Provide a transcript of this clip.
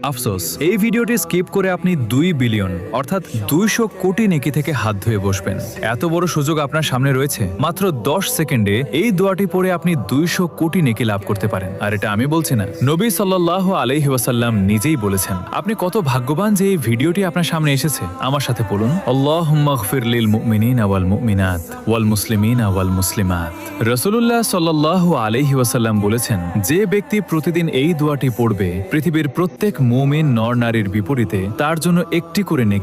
আফসোস, এই ভিডিওটি স্কিপ করে আপনি 2 বিলিয়ন অর্থাৎ 200 কোটি নেকি থেকে হাত ধুয়ে বসবেন। এত বড় সুযোগ আপনার সামনে রয়েছে। মাত্র 10 সেকেন্ডে এই দোয়াটি পড়ে আপনি 200 কোটি নেকি লাভ করতে পারেন। আর এটা আমি বলছি না, নবী সাল্লাল্লাহু আলাইহি ওয়াসাল্লাম নিজেই বলেছেন। আপনি কত ভাগ্যবান যে এই ভিডিওটি আপনার সামনে এসেছে। আমার সাথে বলুন, আল্লাহুম্মা গফির লিল মুমিনিনা ওয়াল মুমিনাত ওয়াল মুসলিমিনা ওয়াল মুসলিমাত। রাসূলুল্লাহ সাল্লাল্লাহু আলাইহি ওয়াসাল্লাম বলেছেন, যে ব্যক্তি প্রতিদিন এই দোয়াটি পড়বে, পৃথিবীর প্রত্যেক মুমিন নর নারীর বিপরীতে তার জন্য একটি করে নেকি